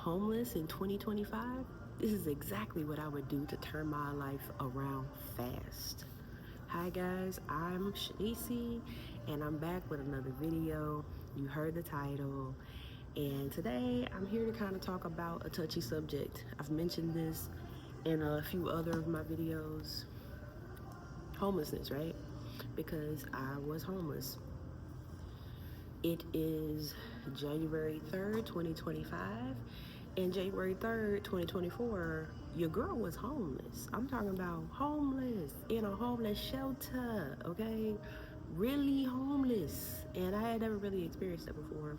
homeless in 2025, this is exactly what I would do to turn my life around fast. Hi guys, I'm Shanice and I'm back with another video. You heard the title, and today I'm here to kind of talk about a touchy subject. I've mentioned this in a few other of my videos. Homelessness, right? Because I was homeless. It is January 3rd, 2025, and January 3rd, 2024, your girl was homeless. I'm talking about homeless in a homeless shelter, okay? Really homeless. And I had never really experienced that before.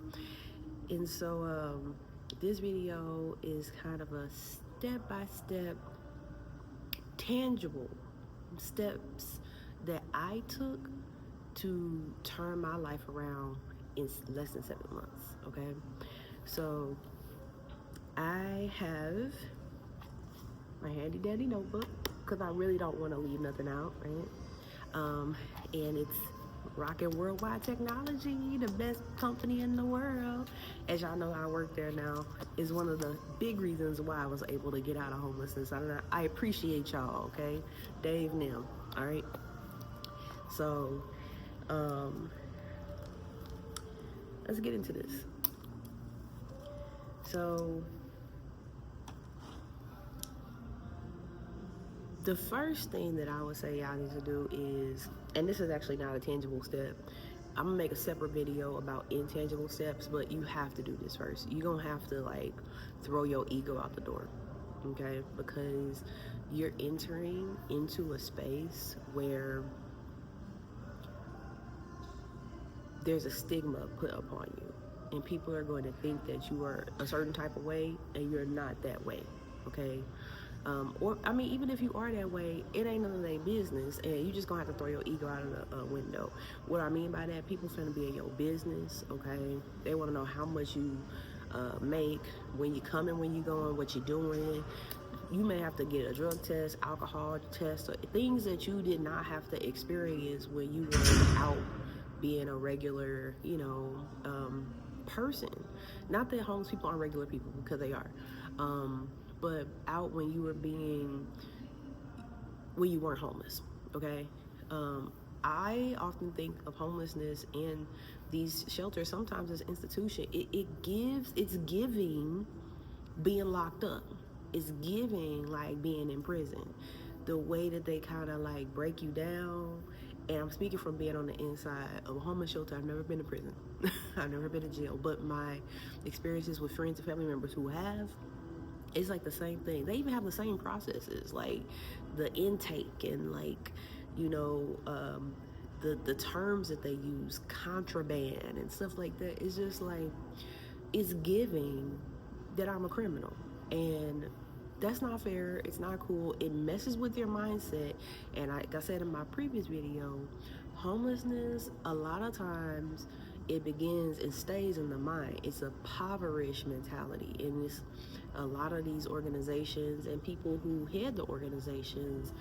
And so this video is kind of a step-by-step, tangible steps that I took to turn my life around in less than 7 months, okay? So I have my handy dandy notebook because I really don't want to leave nothing out, right? And it's Rockin' Worldwide Technology, the best company in the world. As y'all know, I work there now. Is one of the big reasons why I was able to get out of homelessness. I appreciate y'all, okay? Dave Nim, all right? So, let's get into this. So, the first thing that I would say y'all need to do is, and this is actually not a tangible step, I'm gonna make a separate video about intangible steps, but you have to do this first. You're gonna have to like throw your ego out the door, okay? Because you're entering into a space where there's a stigma put upon you, and people are going to think that you are a certain type of way, and you're not that way, okay? Or, I mean, even if you are that way, it ain't none of their business, and you just gonna have to throw your ego out of the window. What I mean by that, people finna be in your business, okay? They wanna know how much you make, when you coming, when you going, what you doing. You may have to get a drug test, alcohol test, or things that you did not have to experience when you were out being a regular, person. Not that homeless people aren't regular people, because they are. But out when you were when you weren't homeless, okay? I often think of homelessness in these shelters, sometimes as institution. It's giving being locked up. It's giving like being in prison. The way that they kind of like break you down. And I'm speaking from being on the inside of a homeless shelter. I've never been to prison. I've never been to jail. But my experiences with friends and family members who have, it's like the same thing. They even have the same processes, like the intake and like, the terms that they use, contraband and stuff like that. It's just like, it's giving that I'm a criminal. And that's not fair. It's not cool. It messes with your mindset. And like I said in my previous video, homelessness, a lot of times, it begins and stays in the mind. It's a impoverished mentality. And it's a lot of these organizations and people who head the organizations,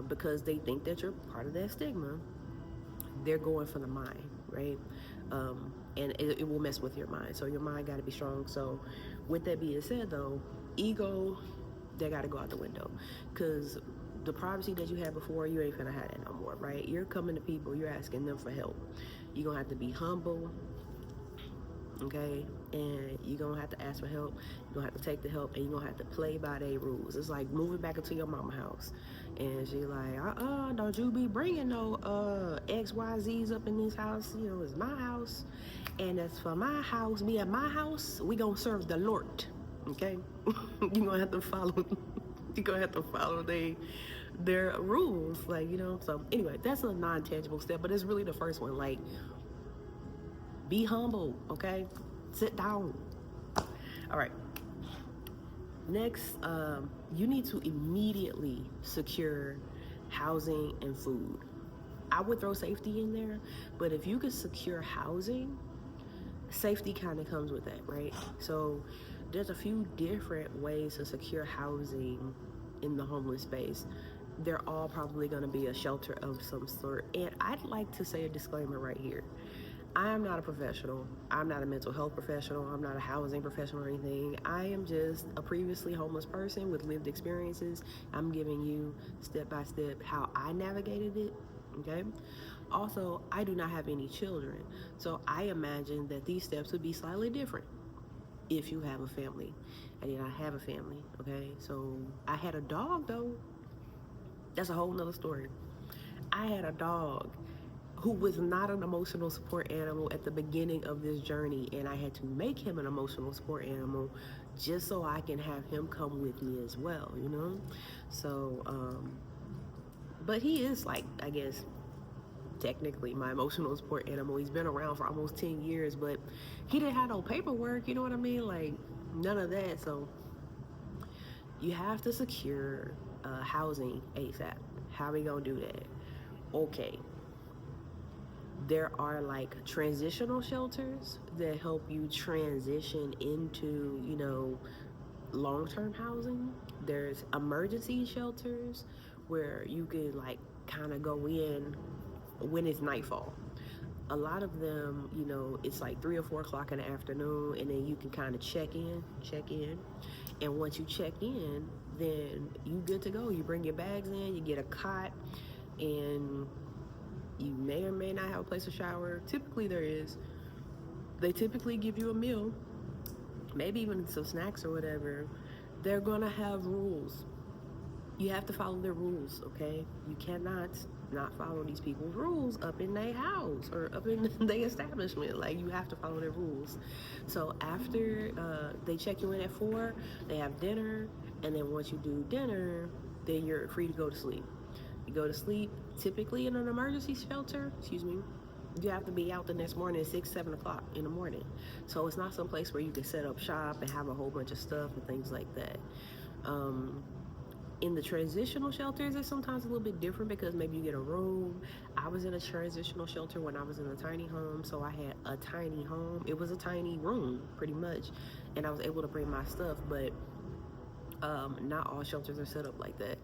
because they think that you're part of that stigma, they're going for the mind, right? And it will mess with your mind. So your mind got to be strong. So with that being said, though, ego, they got to go out the window, because the privacy that you had before, you ain't finna have that no more, right? You're coming to people, you're asking them for help. You're gonna have to be humble, okay? And you're gonna have to ask for help. You're gonna have to take the help, and you're gonna have to play by their rules. It's like moving back into your mama house, and she like, don't you be bringing no XYZs up in this house. It's my house, and as for my house, me and my house, we gonna serve the Lord, okay? You're gonna have to follow. You're gonna have to follow their rules, like, so anyway, that's a non-tangible step, but it's really the first one. Like, be humble, okay? Sit down. All right, next, you need to immediately secure housing and food. I would throw safety in there, but if you could secure housing, safety kind of comes with that, right? So there's a few different ways to secure housing in the homeless space. They're all probably going to be a shelter of some sort. And I'd like to say a disclaimer right here. I am not a professional. I'm not a mental health professional. I'm not a housing professional or anything. I am just a previously homeless person with lived experiences. I'm giving you step by step how I navigated it. Okay. Also, I do not have any children. So I imagine that these steps would be slightly different if you have a family. I did not have a family. Okay. So I had a dog though. That's a whole nother story. I had a dog who was not an emotional support animal at the beginning of this journey, and I had to make him an emotional support animal just so I can have him come with me as well, you know? So, but he is like, I guess, technically my emotional support animal. He's been around for almost 10 years, but he didn't have no paperwork, you know what I mean? Like, none of that. So, you have to secure housing ASAP. How we gonna do that? Okay, there are like transitional shelters that help you transition into, long-term housing. There's emergency shelters where you could like kind of go in when it's nightfall. A lot of them, it's like 3 or 4 o'clock in the afternoon, and then you can kind of check in, and once you check in, then you good to go. You bring your bags in, you get a cot, and you may or may not have a place to shower. Typically, there is. They typically give you a meal, maybe even some snacks or whatever. They're gonna have rules. You have to follow their rules, okay? You cannot not follow these people's rules up in their house or up in their establishment. Like, you have to follow their rules. So after they check you in at 4, they have dinner, and then once you do dinner, then you're free to go to sleep. You go to sleep. Typically in an emergency shelter, you have to be out the next morning at 6, 7 o'clock in the morning. So it's not some place where you can set up shop and have a whole bunch of stuff and things like that. In the transitional shelters, it's sometimes a little bit different because maybe you get a room. I was in a transitional shelter when I was in a tiny home, so I had a tiny home. It was a tiny room, pretty much, and I was able to bring my stuff, but not all shelters are set up like that.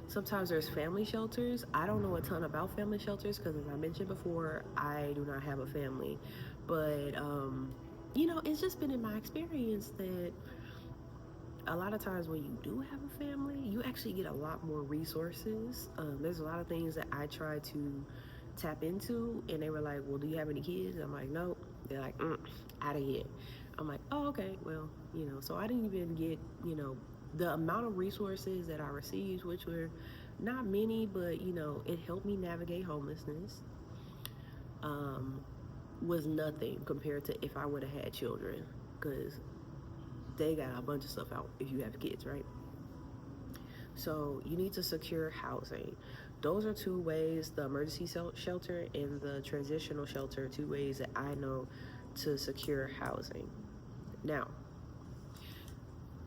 Sometimes there's family shelters. I don't know a ton about family shelters because, as I mentioned before, I do not have a family. But, it's just been in my experience that a lot of times when you do have a family, you actually get a lot more resources. There's a lot of things that I try to tap into, and they were like, well, do you have any kids? I'm like, nope. They're like, out of here. I'm like, oh, okay, well, so I didn't even get, the amount of resources that I received, which were not many, but, it helped me navigate homelessness, was nothing compared to if I would have had children, because they got a bunch of stuff out if you have kids, right? So you need to secure housing. Those are two ways, the emergency shelter and the transitional shelter, two ways that I know to secure housing. Now,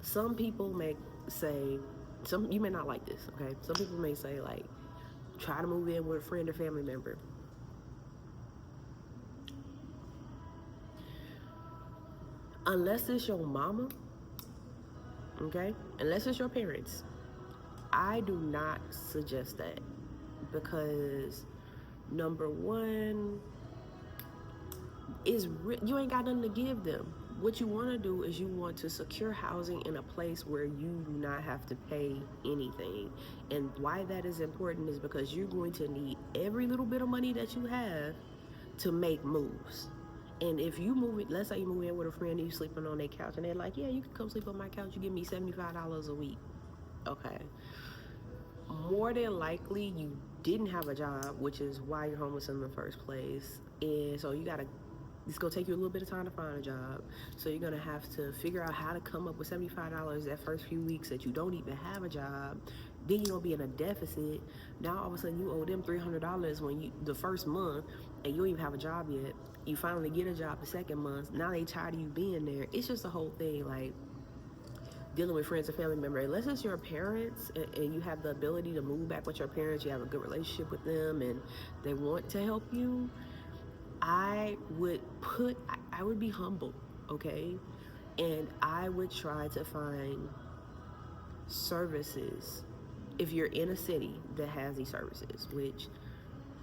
some people may say, you may not like this, okay? Some people may say, like, try to move in with a friend or family member. Unless it's your mama, okay? Unless it's your parents, I do not suggest that, because number one is you ain't got nothing to give them. What you want to do is you want to secure housing in a place where you do not have to pay anything. And why that is important is because you're going to need every little bit of money that you have to make moves. And if you move it, let's say you move in with a friend and you sleeping on their couch, and they're like, yeah, you can come sleep on my couch, you give me $75 a week. Okay. More than likely you didn't have a job, which is why you're homeless in the first place. And so it's gonna take you a little bit of time to find a job. So you're gonna have to figure out how to come up with $75 that first few weeks that you don't even have a job. Then you're gonna be in a deficit. Now all of a sudden you owe them $300 the first month, and you don't even have a job yet. You finally get a job the second month. Now they tired of you being there. It's just a whole thing, like dealing with friends and family members. Unless it's your parents and you have the ability to move back with your parents, you have a good relationship with them, and they want to help you, I would be humble, okay? And I would try to find services if you're in a city that has these services, which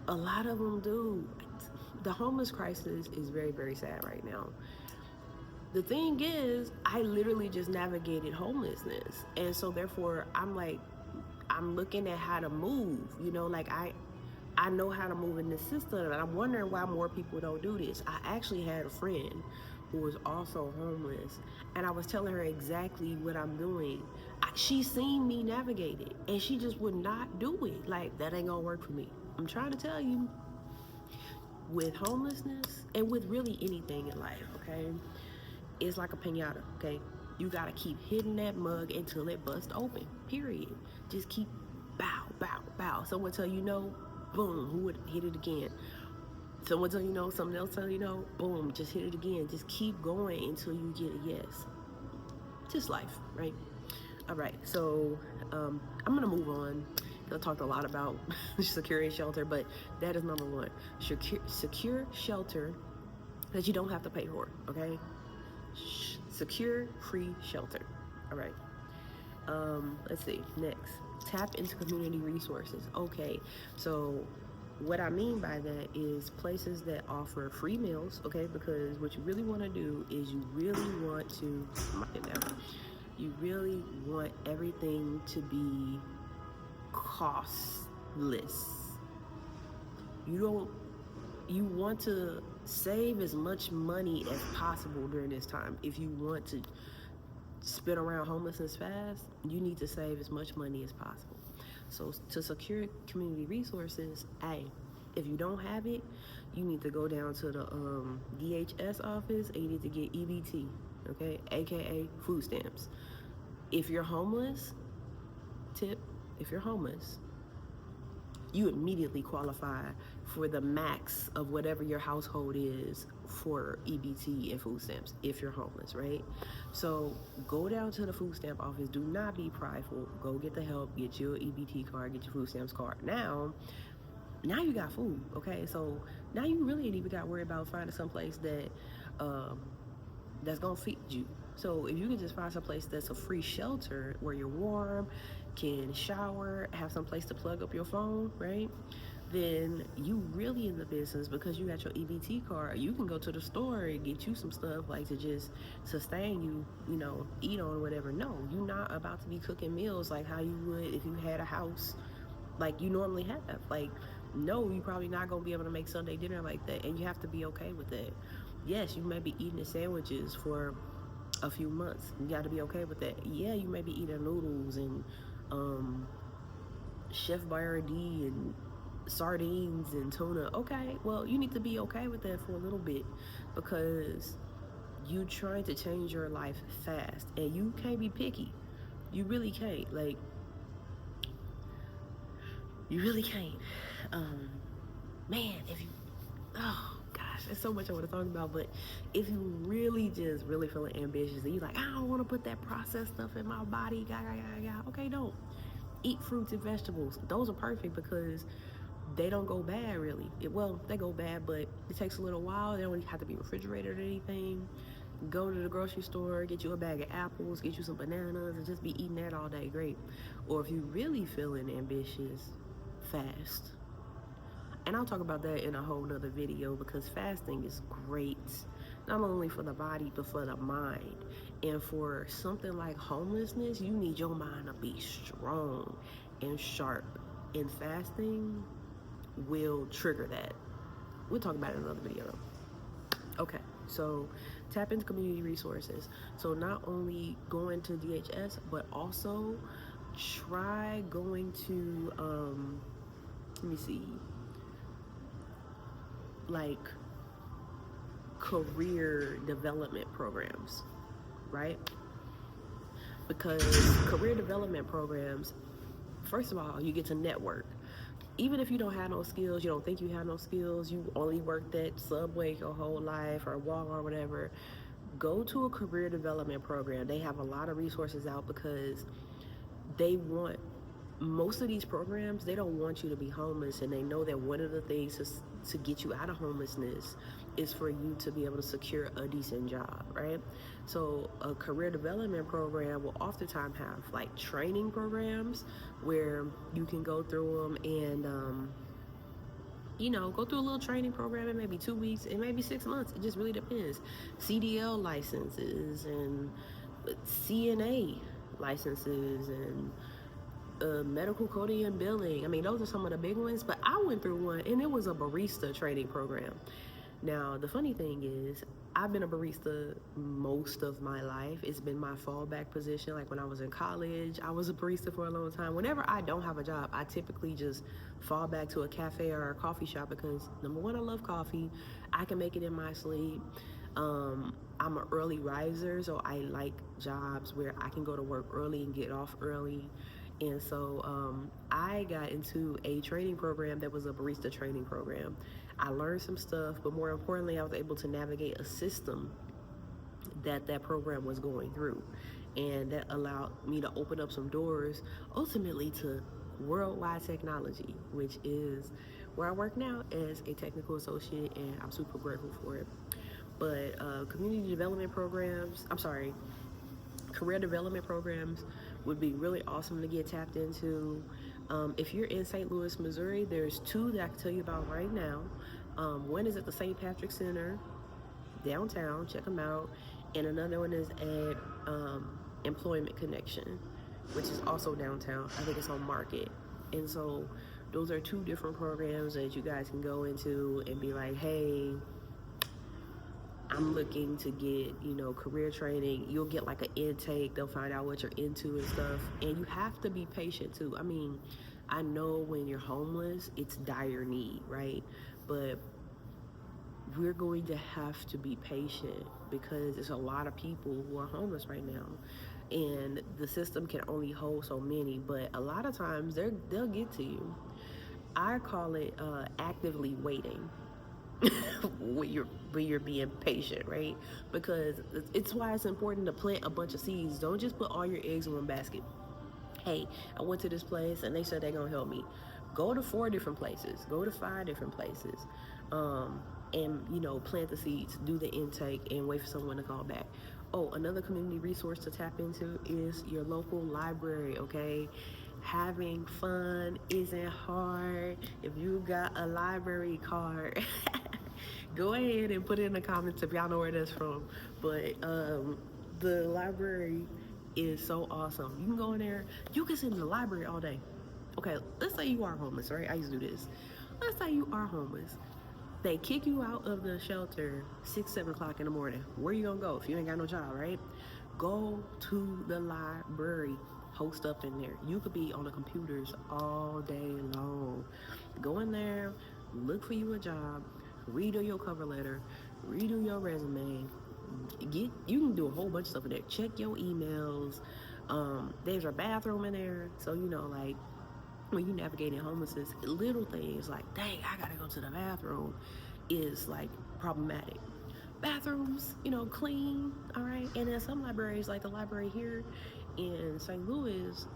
a lot of them do. the homeless crisis is very, very sad right now. The thing is, I literally just navigated homelessness. And so therefore I'm like, I'm looking at how to move, you know, like I know how to move in this system, and I'm wondering why more people don't do this. I actually had a friend who was also homeless, and I was telling her exactly what I'm doing. She seen me navigate it, and she just would not do it. Like, that ain't gonna work for me. I'm trying to tell you, with homelessness and with really anything in life, okay, it's like a pinata, okay? You gotta keep hitting that mug until it busts open, period. Just keep bow, bow, bow. Someone tell you no, boom, who would hit it again? Someone tell you no, something else tell you no, boom, just hit it again. Just keep going until you get a yes. Just life, right? All right, so I'm gonna move on. I talked a lot about security shelter, but that is number one. Secure shelter that you don't have to pay for, okay? Secure, free shelter. All right. Let's see. Next, tap into community resources. Okay, so what I mean by that is places that offer free meals. Okay, because what you really want to do is you really want to, you really want everything to be costless. You want to save as much money as possible during this time. If you want to spin around homelessness fast, you need to save as much money as possible. So to secure community resources, hey, if you don't have it, you need to go down to the DHS office and you need to get EBT, okay, aka food stamps. If you're homeless, tip, if you're homeless, you immediately qualify for the max of whatever your household is for EBT and food stamps if you're homeless, right? So go down to the food stamp office. Do not be prideful. Go get the help. Get your EBT card. Get your food stamps card. Now you got food, okay? So now you really ain't even got to worry about finding someplace that that's gonna feed you. So if you can just find some place that's a free shelter where you're warm, can shower, have some place to plug up your phone, right? Then you really in the business because you got your EBT card. You can go to the store and get you some stuff like to just sustain you, you know, eat on whatever. No, you're not about to be cooking meals like how you would if you had a house like you normally have. Like, no, you're probably not gonna be able to make Sunday dinner like that, and you have to be okay with that. Yes, you may be eating the sandwiches for a few months. You got to be okay with that. Yeah, you may be eating noodles and Chef Boyardee and sardines and tuna. Okay, well, you need to be okay with that for a little bit because you trying to change your life fast, and you can't be picky. You really can't. Like, you really can't. Man, if you, oh gosh, there's so much I want to talk about, but if you really just really feeling ambitious and you're like, I don't want to put that processed stuff in my body, okay, don't. Eat fruits and vegetables. Those are perfect because they don't go bad really. Well, they go bad, but it takes a little while. They don't have to be refrigerated or anything. Go to the grocery store, get you a bag of apples, get you some bananas, and just be eating that all day. Great. Or if you really feeling ambitious, fast. And I'll talk about that in a whole nother video because fasting is great, not only for the body, but for the mind. And for something like homelessness, you need your mind to be strong and sharp. And fasting will trigger that. We'll talk about it in another video though. Okay, so tap into community resources. So not only going to DHS, but also try going to, let me see, like career development programs, right? Because career development programs, first of all, you get to network. Even if you don't have no skills, you don't think you have no skills, you only worked at Subway your whole life or Walmart or whatever, go to a career development program. They have a lot of resources out because they want, most of these programs, they don't want you to be homeless, and they know that one of the things to get you out of homelessness is for you to be able to secure a decent job, right? So a career development program will oftentimes have like training programs where you can go through them and go through a little training program. It may be 2 weeks, it may be 6 months. It just really depends. CDL licenses and CNA licenses and medical coding and billing. I mean, those are some of the big ones, but I went through one and it was a barista training program. Now, the funny thing is, I've been a barista most of my life. It's been my fallback position. Like when I was in college, I was a barista for a long time. Whenever I don't have a job, I typically just fall back to a cafe or a coffee shop because number one, I love coffee. I can make it in my sleep. I'm an early riser, so I like jobs where I can go to work early and get off early. And so I got into a training program that was a barista training program. I learned some stuff, but more importantly, I was able to navigate a system that program was going through. And that allowed me to open up some doors ultimately to worldwide technology, which is where I work now as a technical associate, and I'm super grateful for it. But community development programs, I'm sorry, career development programs would be really awesome to get tapped into. If you're in St. Louis, Missouri, there's two that I can tell you about right now. One is at the St. Patrick Center downtown, check them out, and another one is at Employment Connection, which is also downtown. I think it's on Market. And so those are two different programs that you guys can go into and be like, hey, I'm looking to get, career training. You'll get like an intake. They'll find out what you're into and stuff. And you have to be patient too. I mean, I know when you're homeless, it's dire need, right? But we're going to have to be patient because there's a lot of people who are homeless right now. And the system can only hold so many, but a lot of times they'll get to you. I call it actively waiting. when you're being patient, right? Because it's why it's important to plant a bunch of seeds. Don't just put all your eggs in one basket. Hey, I went to this place and they said they're gonna help me. Go to 4 different places. Go to 5 different places. And plant the seeds, do the intake, and wait for someone to call back. Oh, another community resource to tap into is your local library. Okay, having fun isn't hard if you got a library card. Go ahead and put it in the comments if y'all know where that's from. But the library is so awesome. You can go in there. You can sit in the library all day. Okay, let's say you are homeless, right? I used to do this. Let's say you are homeless. They kick you out of the shelter 6, 7 o'clock in the morning. Where you gonna go if you ain't got no job, right? Go to the library. Post up in there. You could be on the computers all day long. Go in there, look for you a job, redo your cover letter, redo your resume. You can do a whole bunch of stuff in there. Check your emails. There's a bathroom in there, so like when you navigating homelessness, little things like, dang, I gotta go to the bathroom is like problematic. Bathrooms, clean, all right? And then some libraries, like the library here in St. Louis,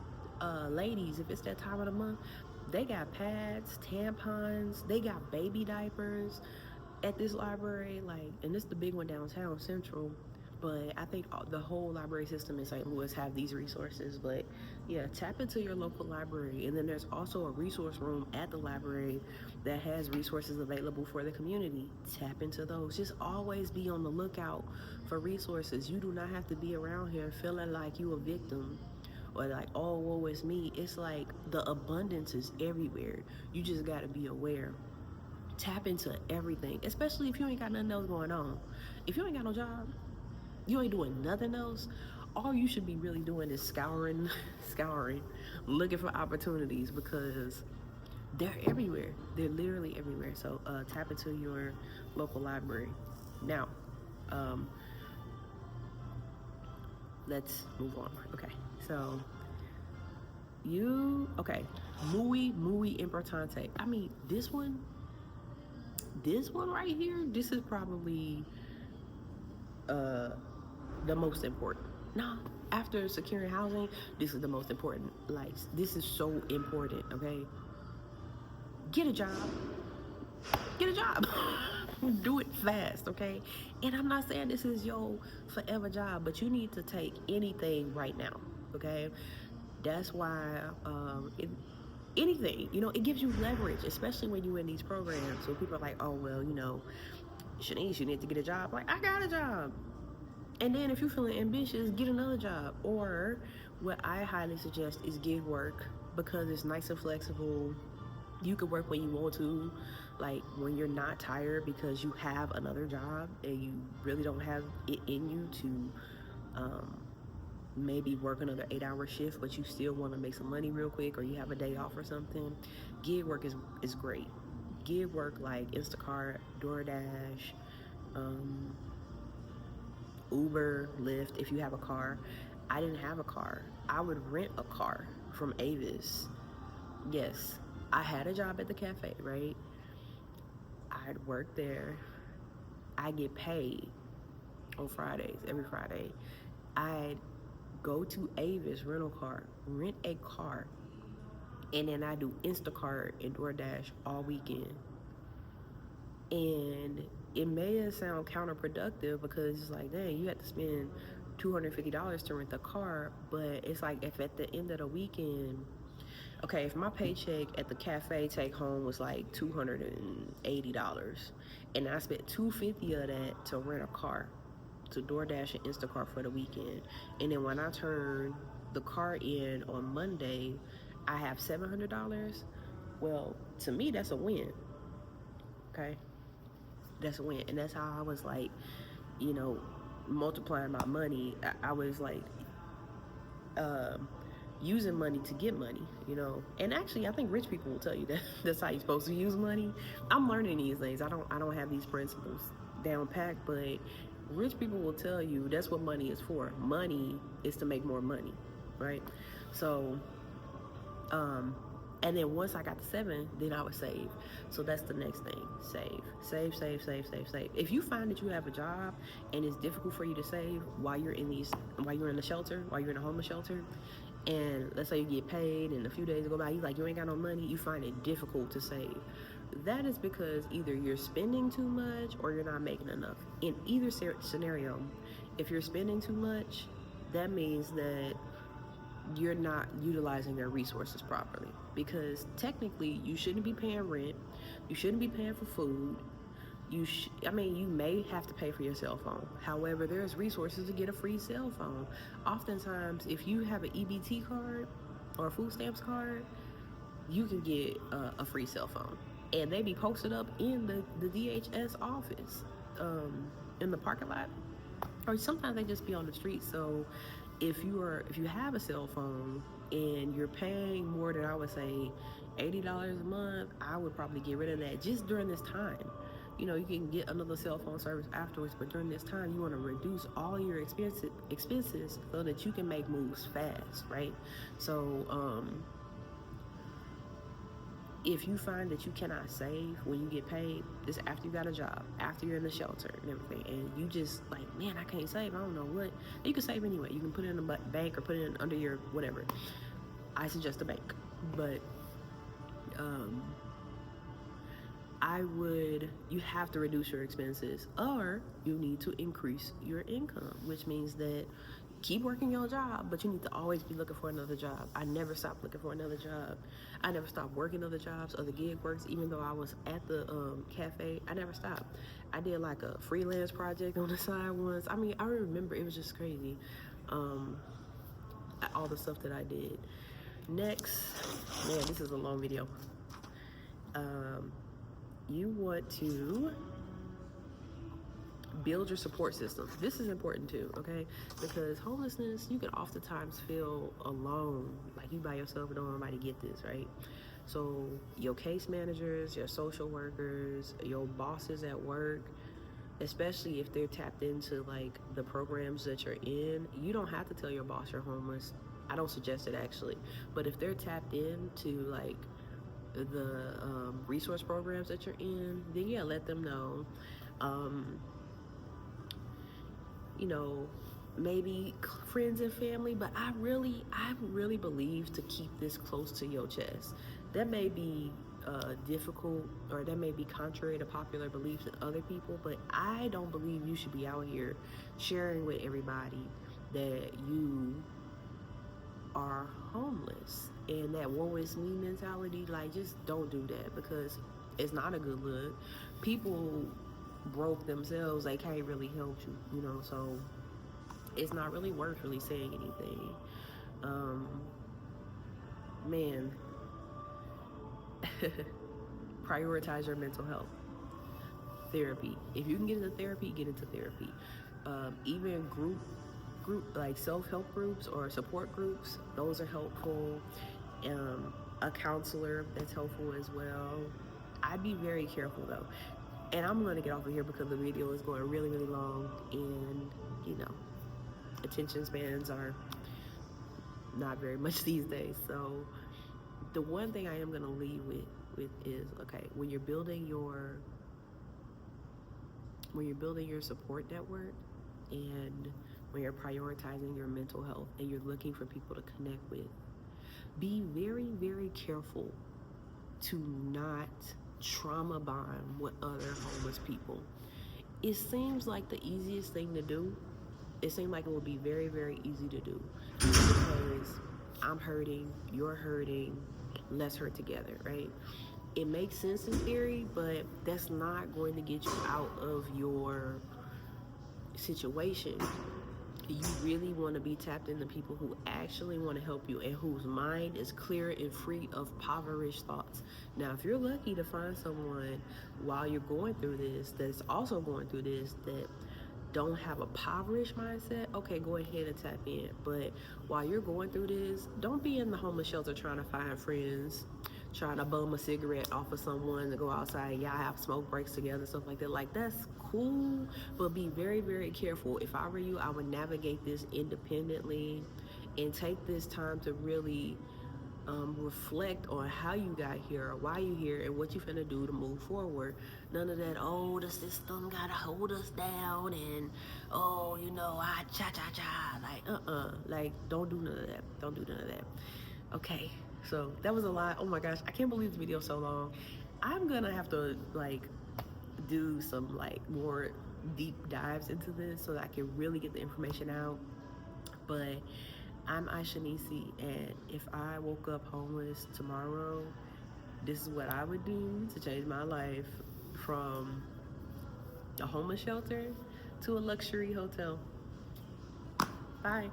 ladies, if it's that time of the month, they got pads, tampons, they got baby diapers at this library, and this is the big one downtown Central. But I think the whole library system in St. Louis have these resources. But yeah, tap into your local library. And then there's also a resource room at the library that has resources available for the community. Tap into those. Just always be on the lookout for resources. You do not have to be around here feeling like you a victim or like, oh, woe is me. It's like the abundance is everywhere. You just got to be aware. Tap into everything, especially if you ain't got nothing else going on. If you ain't got no job, you ain't doing nothing else, all you should be really doing is scouring, looking for opportunities because they're everywhere. They're literally everywhere. So tap into your local library. Now, let's move on. Okay, so muy importante. I mean, this one right here, this is probably the most important. No, after securing housing, this is the most important. Like, this is so important, okay? Get a job. Get a job. Do it fast, okay? And I'm not saying this is your forever job, but you need to take anything right now, okay? That's why anything. You know, it gives you leverage, especially when you're in these programs. So people are like, oh, well, you know, Shanice, you need to get a job. Like, I got a job. And then if you're feeling ambitious, get another job. Or what I highly suggest is gig work, because it's nice and flexible. You can work when you want to, like when you're not tired because you have another job and you really don't have it in you to um, maybe work another 8-hour shift, but you still want to make some money real quick, or you have a day off or something. Gig work is great. Gig work like Instacart, DoorDash, um, Uber, Lyft, if you have a car. I didn't have a car. I would rent a car from Avis. Yes, I had a job at the cafe, right? I'd work there. I get paid on Fridays, every Friday. I'd go to Avis rental car, rent a car, and then I do Instacart and DoorDash all weekend. And it may sound counterproductive because it's like, dang, you have to spend $250 to rent the car, but it's like if at the end of the weekend, okay, if my paycheck at the cafe take home was like $280, and I spent $250 of that to rent a car, to DoorDash and Instacart for the weekend, and then when I turn the car in on Monday, I have $700. Well, to me, that's a win. Okay, that's a win, and that's how I was like, you know, multiplying my money. I was like, um, using money to get money, you know. And actually, I think rich people will tell you that that's how you're supposed to use money. I'm learning these things. I don't have these principles down pat, but rich people will tell you that's what money is for. Money is to make more money, right? So, and then once I got to 7, then I would save. So that's the next thing. Save. If you find that you have a job and it's difficult for you to save while you're in the shelter, while you're in a homeless shelter, and let's say you get paid and a few days go by, you ain't got no money, you find it difficult to save. That is because either you're spending too much or you're not making enough. In either scenario, if you're spending too much, that means that you're not utilizing their resources properly, because technically you shouldn't be paying rent, you shouldn't be paying for food. You may have to pay for your cell phone. However, there's resources to get a free cell phone. Oftentimes, if you have an EBT card or a food stamps card, you can get a free cell phone, and they be posted up in the DHS office, in the parking lot, or sometimes they just be on the street. So if you have a cell phone and you're paying more than, I would say, $80 a month, I would probably get rid of that just during this time. You know, you can get another cell phone service afterwards, but during this time, you want to reduce all your expenses so that you can make moves fast, right? So, if you find that you cannot save when you get paid, this after you got a job, after you're in the shelter and everything, and you just like, man, I can't save, I don't know what. You can save anyway. You can put it in a bank or put it in under your whatever. I suggest a bank, but you have to reduce your expenses, or you need to increase your income, which means that keep working your job, but you need to always be looking for another job. I never stopped looking for another job. I never stopped working other jobs, other gig works. Even though I was at the cafe, I never stopped. I did like a freelance project on the side once. I mean, I remember it was just crazy, all the stuff that I did. Next, man, this is a long video. You want to build your support system. This is important too, okay? Because homelessness, you can oftentimes feel alone, like you by yourself and don't want nobody get this, right? So your case managers, your social workers, your bosses at work, especially if they're tapped into like the programs that you're in, you don't have to tell your boss you're homeless. I don't suggest it actually, but if they're tapped into like the resource programs that you're in, then yeah, let them know. You know, maybe friends and family, but I really believe to keep this close to your chest. That may be difficult, or that may be contrary to popular beliefs in other people, but I don't believe you should be out here sharing with everybody that you are homeless. And that woe is me mentality, like, just don't do that, because it's not a good look. People broke themselves, they can't really help you, you know, so it's not really worth really saying anything. Um, man, prioritize your mental health. Therapy. If you can get into therapy, get into therapy. Even group like self-help groups or support groups, those are helpful. A counselor, that's helpful as well. I'd be very careful though. And I'm going to get off of here because the video is going really, really long, and you know, attention spans are not very much these days. So the one thing I am going to leave with is, okay, when you're building your support network, and when you're prioritizing your mental health and you're looking for people to connect with, be very, very careful to not trauma bond with other homeless people. It seems like the easiest thing to do. It seemed like it would be very, very easy to do, because I'm hurting, you're hurting, let's hurt together, right? It makes sense in theory, but that's not going to get you out of your situation. You really want to be tapped into people who actually want to help you and whose mind is clear and free of impoverished thoughts. Now, if you're lucky to find someone while you're going through this that's also going through this, that don't have a impoverished mindset, okay, go ahead and tap in. But while you're going through this, don't be in the homeless shelter trying to find friends, trying to bum a cigarette off of someone to go outside. Y'all have smoke breaks together, stuff like that. Like, that's cool, but be very, very careful. If I were you, I would navigate this independently and take this time to really reflect on how you got here, why you here, and what you finna do to move forward. None of that, oh, the system gotta hold us down, and oh, you know, cha cha cha. Like, don't do none of that. Don't do none of that. Okay, so that was a lot. Oh my gosh, I can't believe this video is so long. I'm gonna have to like do some like more deep dives into this so that I can really get the information out. But I'm Aishanisi, and if I woke up homeless tomorrow, this is what I would do to change my life from a homeless shelter to a luxury hotel. Bye.